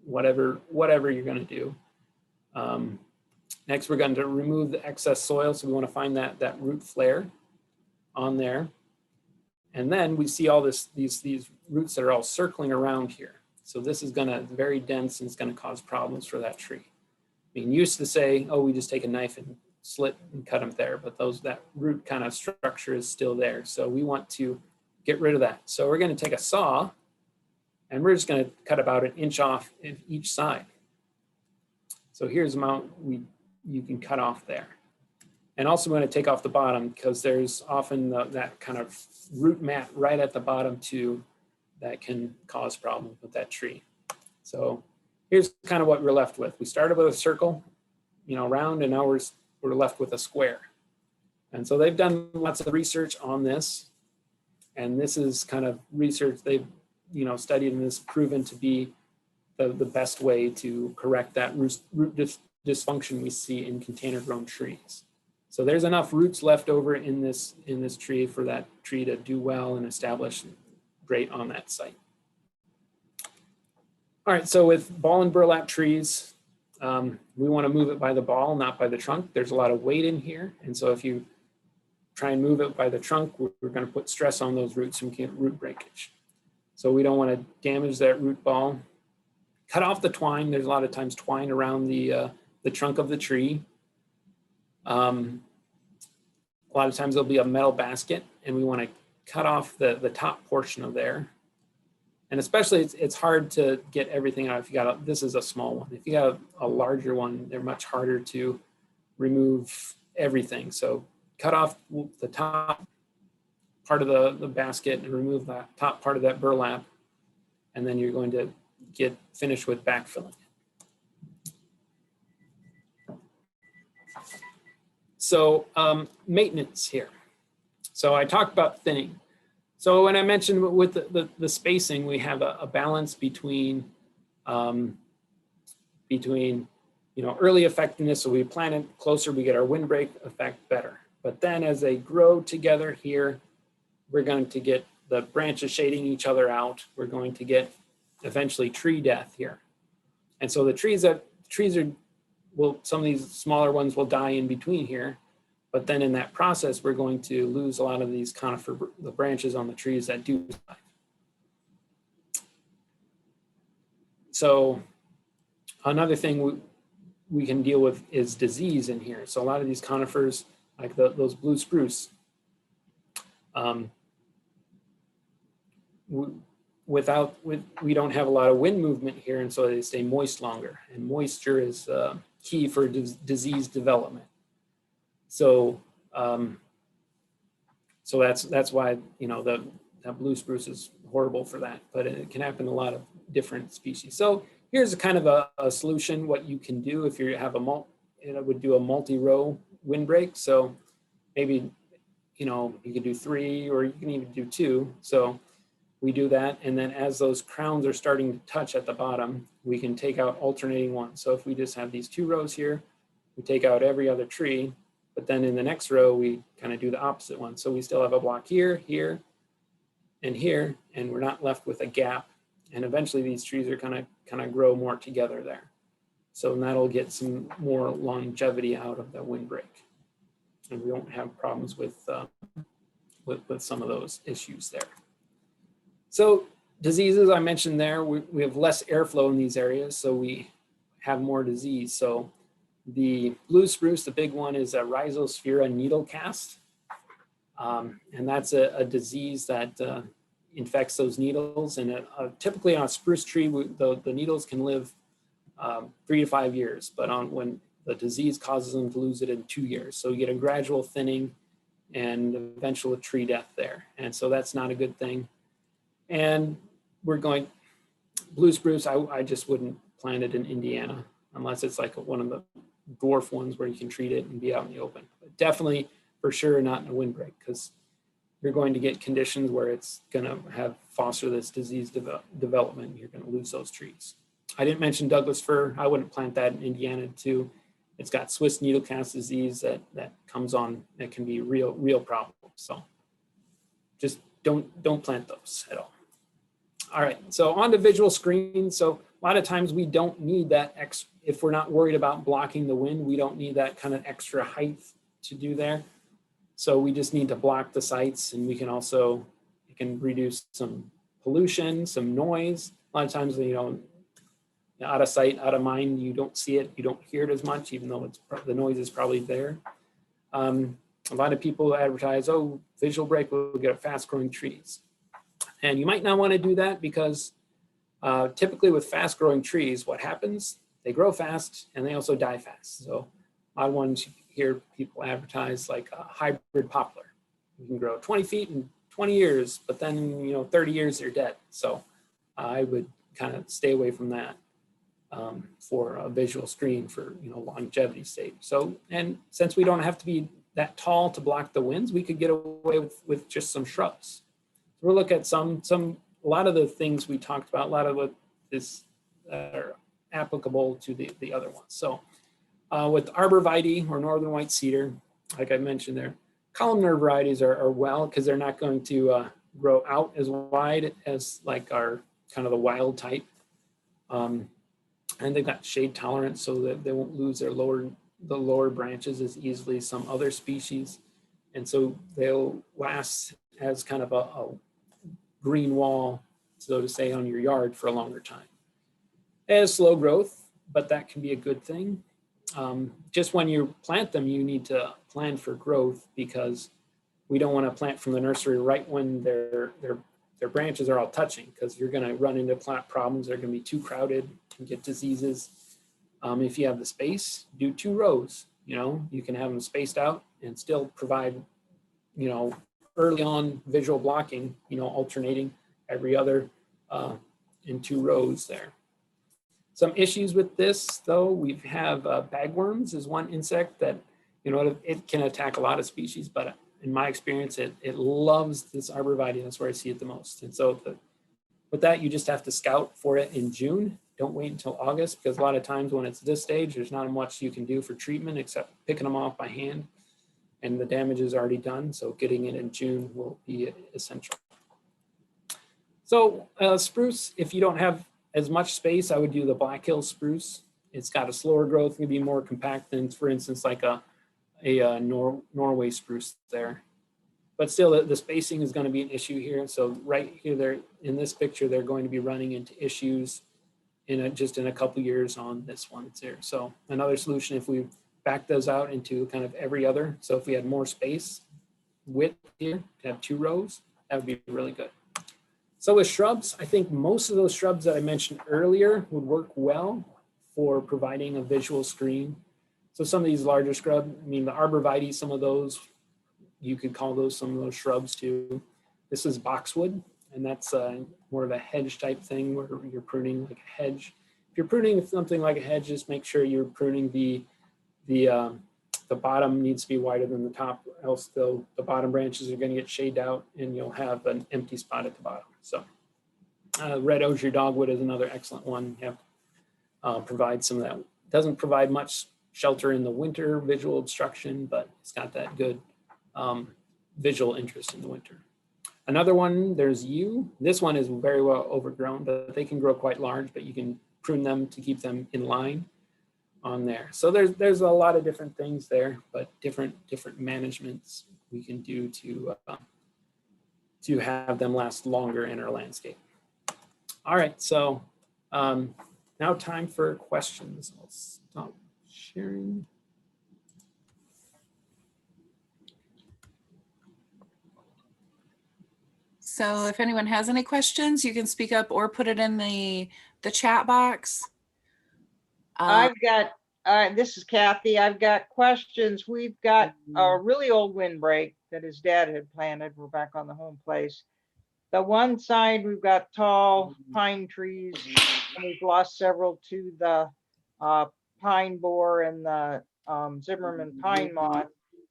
whatever you're gonna do. Next, we're going to remove the excess soil. So we wanna find that root flare on there. And then we see all these roots that are all circling around here. So this is gonna very dense and it's gonna cause problems for that tree. I mean, used to say, oh, we just take a knife and slit and cut them there, but that root kind of structure is still there. So we want to get rid of that. So we're gonna take a saw and we're just gonna cut about 1 inch off in each side. So here's the amount you can cut off there. And also we're gonna take off the bottom because there's often that kind of root mat right at the bottom too that can cause problems with that tree. So here's kind of what we're left with. We started with a circle, you know, round, and now we're left with a square. And so they've done lots of research on this. And this is kind of research they've, you know, studied and is proven to be the best way to correct that root dysfunction we see in container grown trees. So there's enough roots left over in this tree for that tree to do well and establish great on that site. All right, so with ball and burlap trees, we want to move it by the ball, not by the trunk. There's a lot of weight in here. And so if you try and move it by the trunk, we're going to put stress on those roots and get root breakage. So we don't want to damage that root ball. Cut off the twine. There's a lot of times twine around the trunk of the tree. A lot of times there'll be a metal basket and we want to cut off the top portion of there. And especially it's hard to get everything out if you got this is a small one. If you got a larger one, they're much harder to remove everything. So cut off the top part of the basket and remove that top part of that burlap. And then you're going to get finished with backfilling. So maintenance here. So I talked about thinning. So when I mentioned with the spacing, we have a balance between you know, early effectiveness. So we plant it closer, we get our windbreak effect better. But then as they grow together here, we're going to get the branches shading each other out. We're going to get eventually tree death here. And so the trees are, some of these smaller ones will die in between here. But then in that process, we're going to lose a lot of these conifer, the branches on the trees that do die. So another thing we can deal with is disease in here. So a lot of these conifers, like those blue spruce, we don't have a lot of wind movement here, and so they stay moist longer. And moisture is key for disease development. So, so that's why, you know, that blue spruce is horrible for that, but it can happen in a lot of different species. So here's a kind of a solution, what you can do if you have would do a multi-row windbreak. So maybe, you know, you could do 3 or you can even do 2. So we do that. And then as those crowns are starting to touch at the bottom, we can take out alternating ones. So if we just have these 2 rows here, we take out every other tree. But then in the next row, we kind of do the opposite one. So we still have a block here, here, and here, and we're not left with a gap. And eventually these trees are kind of grow more together there. So that'll get some more longevity out of the windbreak. And we won't have problems with some of those issues there. So diseases I mentioned there, we have less airflow in these areas, so we have more disease. So the blue spruce, the big one, is a Rhizosphaera needle cast. And that's a disease that infects those needles. And typically on a spruce tree, the needles can live 3 to 5 years, but when the disease causes them to lose it in 2 years. So you get a gradual thinning and eventual tree death there. And so that's not a good thing. And we're going, blue spruce, I just wouldn't plant it in Indiana unless it's like one of the dwarf ones where you can treat it and be out in the open. But definitely, for sure, not in a windbreak, because you're going to get conditions where it's going to have foster this disease development. You're going to lose those trees. I didn't mention Douglas fir. I wouldn't plant that in Indiana too. It's got Swiss needlecast disease that comes on, that can be real problem. So just don't plant those at all. All right, so on to visual screen. So a lot of times we don't need that, if we're not worried about blocking the wind, we don't need that kind of extra height to do there. So we just need to block the sites, and we can also, it can reduce some pollution, some noise. A lot of times, out of sight, out of mind, you don't see it, you don't hear it as much, even though the noise is probably there. A lot of people advertise, oh, visual break will get fast growing trees. And you might not want to do that because typically with fast growing trees, what happens? They grow fast and they also die fast. So I want to hear people advertise like a hybrid poplar. You can grow 20 feet in 20 years, but then 30 years they're dead. So I would kind of stay away from that for a visual screen for longevity sake. So, and since we don't have to be that tall to block the winds, we could get away with just some shrubs. So we'll look at a lot of the things we talked about, a lot of what is are applicable to the other ones. So with Arborvitae or northern white cedar, like I mentioned there, columnar varieties are well, because they're not going to grow out as wide as like our kind of the wild type. And they've got shade tolerance so that they won't lose the lower branches as easily as some other species. And so they'll last as kind of a green wall, so to say, on your yard for a longer time. It has slow growth, but that can be a good thing. Just when you plant them, you need to plan for growth, because we don't want to plant from the nursery right when their branches are all touching, because you're going to run into plant problems. They're going to be too crowded and get diseases. If you have the space, do 2 rows. You can have them spaced out and still provide, early on visual blocking, alternating every other in 2 rows there. Some issues with this, though, we have bagworms is one insect that, it can attack a lot of species, but in my experience, it loves this Arborvitae. That's where I see it the most. And so with that, you just have to scout for it in June. Don't wait until August, because a lot of times when it's this stage, there's not much you can do for treatment except picking them off by hand, and the damage is already done. So getting it in June will be essential. So spruce, if you don't have as much space, I would do the Black Hill spruce. It's got a slower growth, can be more compact than, for instance, like a Norway spruce there. But still, the spacing is going to be an issue here. So right here, there in this picture, they're going to be running into issues just in a couple years on this one there. So another solution, if we back those out into kind of every other, so if we had more space width here to have 2 rows, that would be really good. So with shrubs, I think most of those shrubs that I mentioned earlier would work well for providing a visual screen. So some of these larger shrubs, the Arborvitae, some of those, you could call those some of those shrubs too. This is boxwood, and that's more of a hedge type thing where you're pruning like a hedge. If you're pruning something like a hedge, just make sure you're pruning the bottom needs to be wider than the top, else the bottom branches are going to get shaded out and you'll have an empty spot at the bottom. So red Ocean Dogwood is another excellent one. You have provide some of that. Doesn't provide much shelter in the winter, visual obstruction, but it's got that good visual interest in the winter. Another one, there's yew. This one is very well overgrown, but they can grow quite large, but you can prune them to keep them in line on there. So there's a lot of different things there, but different managements we can do to have them last longer in our landscape. All right, so now time for questions. I'll stop sharing. So if anyone has any questions, you can speak up or put it in the chat box. I've got, this is Kathy. I've got questions. We've got a really old windbreak that his dad had planted. We're back on the home place. The one side, we've got tall pine trees, and we've lost several to the pine borer and the Zimmerman pine moth,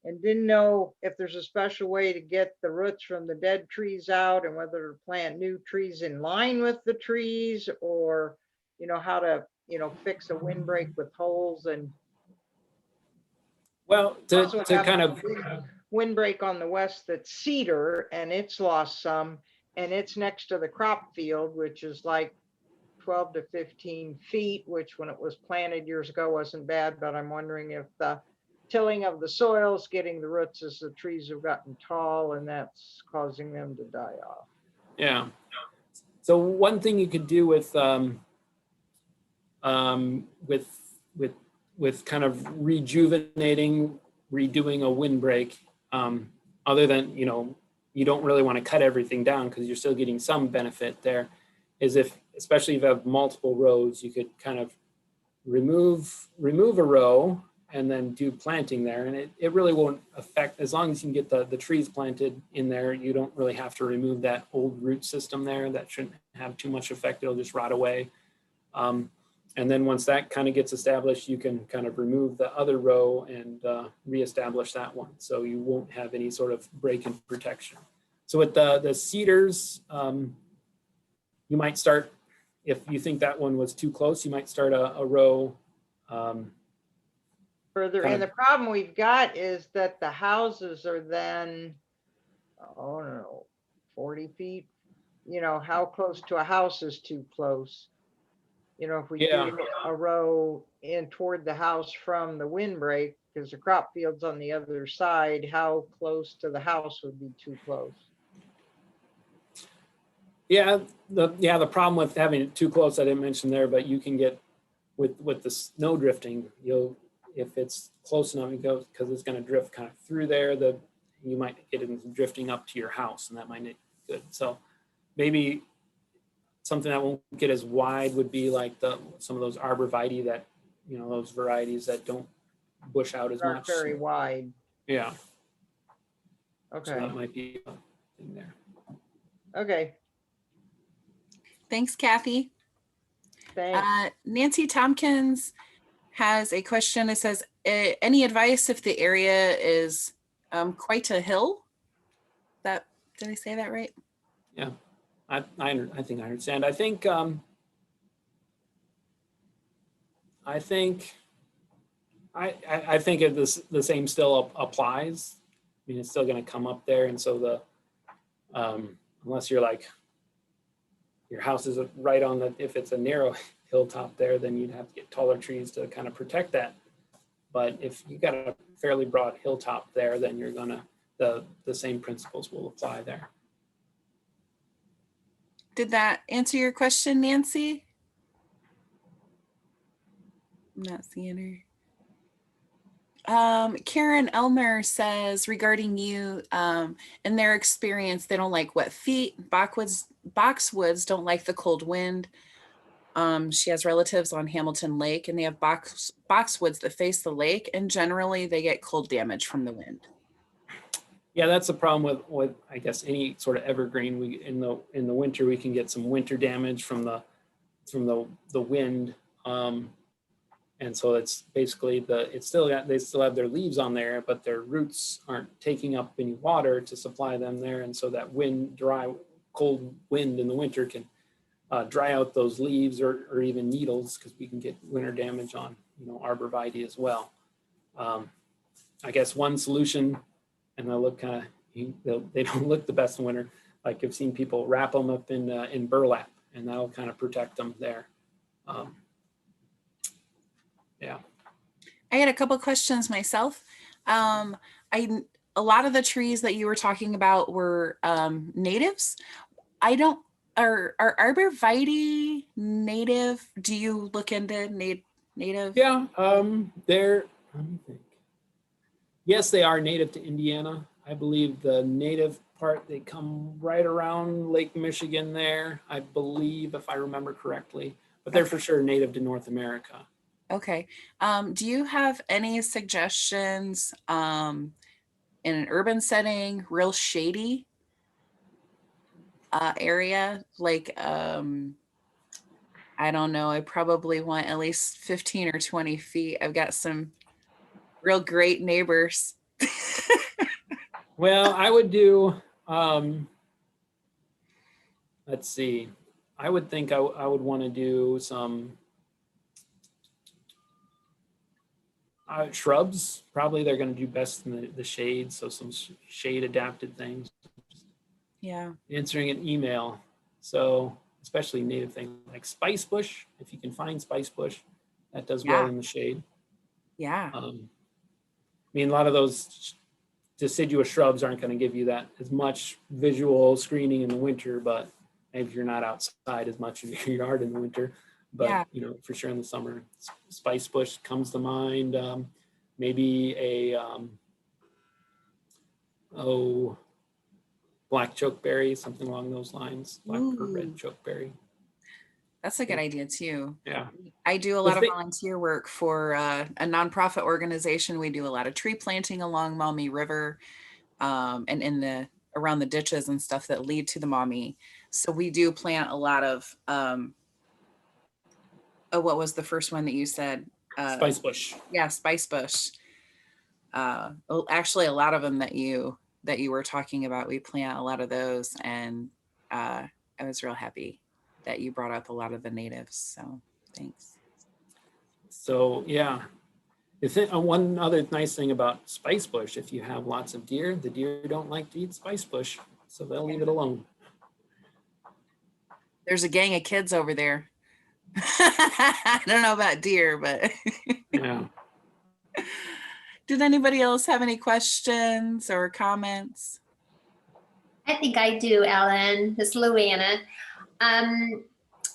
and didn't know if there's a special way to get the roots from the dead trees out, and whether to plant new trees in line with the trees, or, you know, how to, you know, fix a windbreak with holes. And Well, to also kind have of, a big windbreak on the west that's cedar, and it's lost some, and it's next to the crop field, which is like 12 to 15 feet, which when it was planted years ago wasn't bad, but I'm wondering if the tilling of the soils getting the roots as the trees have gotten tall, and that's causing them to die off. yeah. So one thing you could do with kind of rejuvenating, redoing a windbreak, other than, you know, you don't really want to cut everything down because you're still getting some benefit there, is if, especially if you have multiple rows, you could kind of remove a row and then do planting there. And it really won't affect, as long as you can get the trees planted in there, you don't really have to remove that old root system there. That shouldn't have too much effect. It'll just rot away. And then once that kind of gets established, you can kind of remove the other row and reestablish that one. So you won't have any sort of break in protection. So with the cedars, you might start, if you think that one was too close, you might start a row Further. And the problem we've got is that the houses are then, oh no, 40 feet. You know, how close to a house is too close? You know, if we do a row in toward the house from the windbreak, because the crop field's on the other side, how close to the house would be too close? Yeah, the problem with having it too close, I didn't mention there, but you can get with the snow drifting, if it's close enough, because it's going to drift kind of through there, you might get it drifting up to your house, and that might not be good. So maybe something that won't get as wide would be like some of those arborvitae that, you know, those varieties that don't bush out as much. Very wide. Yeah. Okay. So that might be a thing there. Okay. Thanks, Kathy. Thanks. Nancy Tompkins has a question. It says, any advice if the area is quite a hill? Did I say that right? Yeah. I think I understand. I think the same still applies. I mean, it's still going to come up there, and so unless you're like, your house is right on if it's a narrow hilltop there, then you'd have to get taller trees to kind of protect that. But if you got a fairly broad hilltop there, then you're gonna the same principles will apply there. Did that answer your question, Nancy? I'm not seeing her. Karen Elmer says regarding you, in their experience, they don't like wet feet. Boxwoods don't like the cold wind. She has relatives on Hamilton Lake, and they have boxwoods that face the lake, and generally they get cold damage from the wind. Yeah, that's the problem with I guess any sort of evergreen. In the winter we can get some winter damage from the wind, and so it's basically they still have their leaves on there, but their roots aren't taking up any water to supply them there, and so that cold wind in the winter can dry out those leaves or even needles, because we can get winter damage on, you know, arborvitae as well. I guess one solution, and they'll look kind of, they don't look the best in winter. Like I've seen people wrap them up in burlap, and that'll kind of protect them there. Yeah. I had a couple questions myself. A lot of the trees that you were talking about were natives. Are arborvitae native? Do you look into native? Yeah, let me think. Yes, they are native to Indiana. I believe the native part. They come right around Lake Michigan there, I believe, if I remember correctly. But they're for sure native to North America. Okay. Do you have any suggestions in an urban setting, real shady area? Like, I don't know, I probably want at least 15 or 20 feet. I've got some real great neighbors. Well, I would do, let's see, I would think I would want to do some shrubs. Probably they're going to do best in the shade, so some shade adapted things. Yeah. Answering an email, so especially native things like spice bush, if you can find spice bush, that does well in the shade. Yeah. I mean, a lot of those deciduous shrubs aren't going to give you that as much visual screening in the winter, but maybe you're not outside as much in your yard in the winter, but you know, for sure in the summer, spice bush comes to mind. Maybe a black chokeberry, something along those lines, black or red chokeberry. That's a good idea too. Yeah. I do a lot of volunteer work for a nonprofit organization. We do a lot of tree planting along Maumee River and in around the ditches and stuff that lead to the Maumee. So we do plant a lot of, what was the first one that you said? Spice bush. Yeah, spice bush. Actually, a lot of them that you were talking about, we plant a lot of those, and I was real happy that you brought up a lot of the natives. So thanks. So yeah, one other nice thing about spice bush, if you have lots of deer, the deer don't like to eat spice bush, so they'll leave it alone. There's a gang of kids over there. I don't know about deer, but yeah. Did anybody else have any questions or comments? I think I do, Ellen. This is Louanna.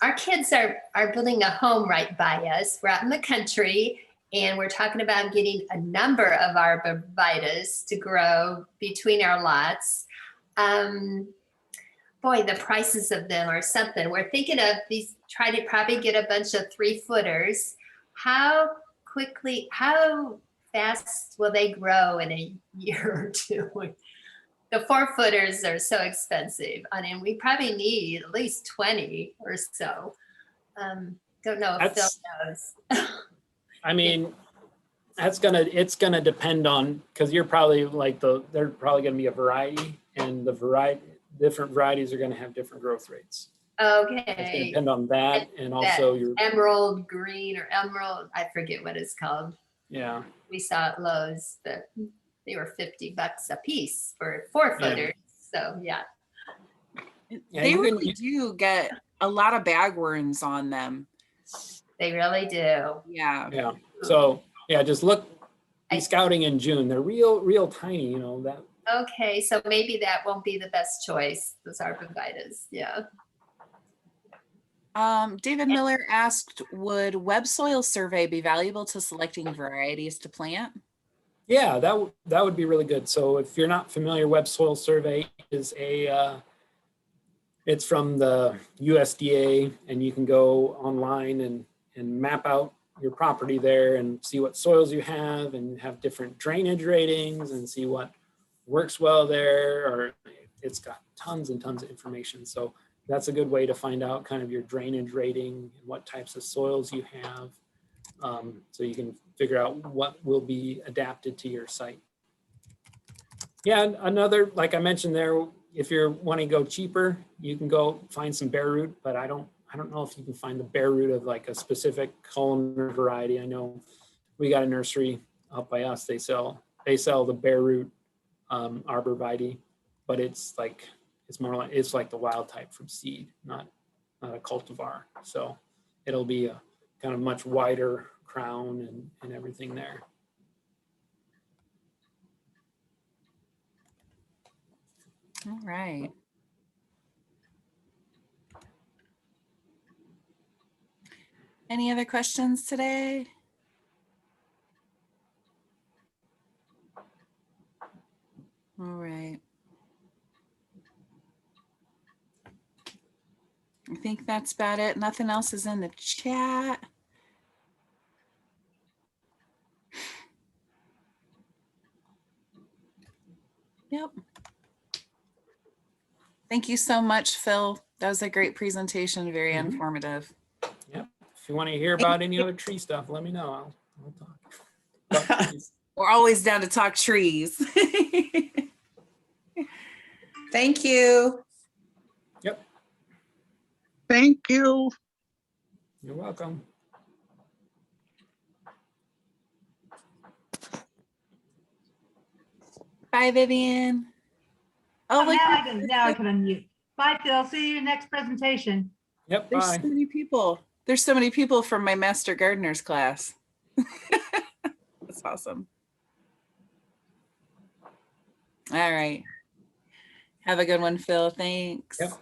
Our kids are building a home right by us. We're out in the country, and we're talking about getting a number of arborvitaes to grow between our lots. Boy, the prices of them are something. We're thinking of these, try to probably get a bunch of 3-footers. How fast will they grow in a year or two? The 4-footers are so expensive. I mean, we probably need at least 20 or so. Don't know if Phil knows. I mean, it's gonna depend on, because you're probably like they're probably gonna be a variety, and different varieties are gonna have different growth rates. Okay. It's gonna depend on that, and also your emerald green or emerald, I forget what it's called. Yeah. We saw at Lowe's that they were $50 a piece for 4-footers. Yeah. So yeah. They really do get a lot of bagworms on them. They really do. Yeah. Yeah. So yeah, just be scouting in June. They're real tiny, you know that. Okay, so maybe that won't be the best choice, those arborvitaes. Yeah. David Miller asked, would web soil survey be valuable to selecting varieties to plant? Yeah, that would be really good. So if you're not familiar, web soil survey is it's from the USDA, and you can go online and map out your property there and see what soils you have, and have different drainage ratings and see what works well there, or it's got tons and tons of information. So that's a good way to find out kind of your drainage rating and what types of soils you have. So you can figure out what will be adapted to your site. Yeah, and another, like I mentioned there, if you're wanting to go cheaper, you can go find some bare root, but I don't know if you can find the bare root of like a specific columnar variety. I know we got a nursery up by us, they sell the bare root arborvitae, but it's like the wild type from seed, not a cultivar. So it'll be a kind of much wider crown and everything there. All right. Any other questions today? All right. think that's about it. Nothing else is in the chat. Yep. Thank you so much, Phil. That was a great presentation, very Mhm. informative. Yep. If you want to hear about any other tree stuff, let me know. I'll talk about trees. We're always down to talk trees. Thank you. Yep. Thank you. You're welcome. Bye, Vivian. Oh, look, now I can unmute. Bye, Phil. See you in your next presentation. Yep. there's Bye. so many people. There's so many people from my Master Gardener's class. That's awesome. All right. Have a good one, Phil. Thanks. Yep.